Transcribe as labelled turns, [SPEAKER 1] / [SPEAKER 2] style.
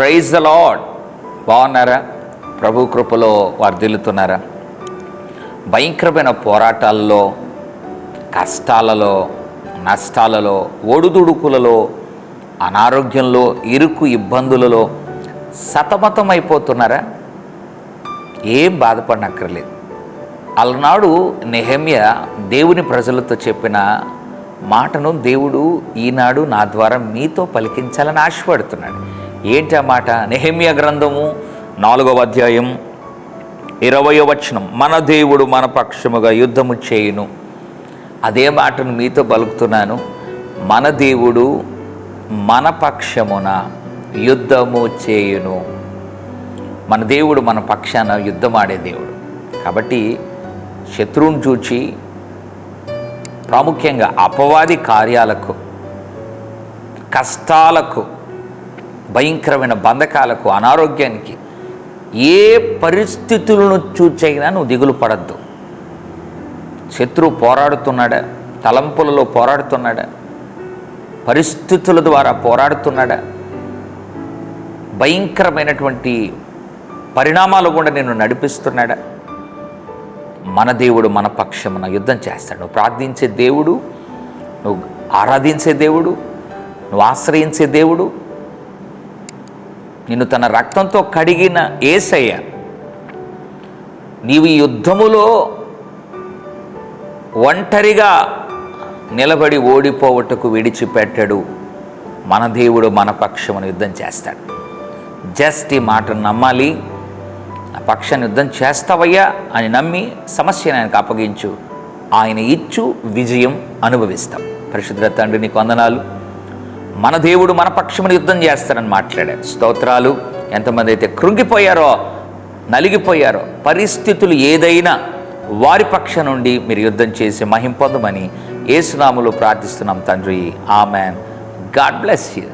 [SPEAKER 1] Praise the lord. బాగున్నారా? ప్రభు కృపలో వర్ధిల్లుతున్నారా? భయంకరమైన పోరాటాల్లో, కష్టాలలో, నష్టాలలో, ఒడుదుడుకులలో, అనారోగ్యంలో, ఇరుకు ఇబ్బందులలో సతమతమైపోతున్నారా? ఏం బాధపడనక్కర్లేదు. అలనాడు నెహెమ్యా దేవుని ప్రజలతో చెప్పిన మాటను దేవుడు ఈనాడు నా ద్వారా మీతో పలికించాలని ఆశపడుతున్నాడు. ఏంటి ఆ మాట? నెహెమ్యా గ్రంథము 4వ అధ్యాయం 20వ వచనం, మన దేవుడు మన పక్షముగా యుద్ధము చేయును. అదే మాటను మీతో పలుకుతున్నాను. మన దేవుడు మన పక్షమున యుద్ధము చేయును. మన దేవుడు మన పక్షాన యుద్ధమాడే దేవుడు. కాబట్టి శత్రువుని చూచి, ప్రాముఖ్యంగా అపవాది కార్యాలకు, కష్టాలకు, భయంకరమైన బంధకాలకు, అనారోగ్యానికి, ఏ పరిస్థితులను చూచైనా నువ్వు దిగులు పడద్దు. శత్రువు పోరాడుతున్నాడా? తలంపులలో పోరాడుతున్నాడా? పరిస్థితుల ద్వారా పోరాడుతున్నాడా? భయంకరమైనటువంటి పరిణామాలు కూడా నేను నడిపిస్తున్నాడా? మన దేవుడు మన పక్షమున యుద్ధం చేస్తాడు. నువ్వు ప్రార్థించే దేవుడు, నువ్వు ఆరాధించే దేవుడు, నువ్వు ఆశ్రయించే దేవుడు, నిన్ను తన రక్తంతో కడిగిన యేసయ్య నీవు ఈ యుద్ధములో ఒంటరిగా నిలబడి ఓడిపోవటకు విడిచిపెట్టాడు. మన దేవుడు మన పక్షమున యుద్ధం చేస్తాడు. జస్ట్ ఈ మాటను నమ్మాలి. ఆ పక్షాన్ని యుద్ధం చేస్తావయ్యా అని నమ్మి సమస్యను ఆయనకు అప్పగించు. ఆయన ఇచ్చు విజయం అనుభవిస్తాం. పరిశుద్ధ తండ్రి, నీకు వందనాలు. మన దేవుడు మన పక్షమున యుద్ధం చేస్తాడని మాట్లాడారు. స్తోత్రాలు. ఎంతమంది అయితే కృంగిపోయారో, నలిగిపోయారో, పరిస్థితులు ఏదైనా వారి పక్షం నుండి మీరు యుద్ధం చేసి మహిమ పొందమని యేసు నామములో ప్రార్థిస్తున్నాం తండ్రి. ఆమెన్. God bless you.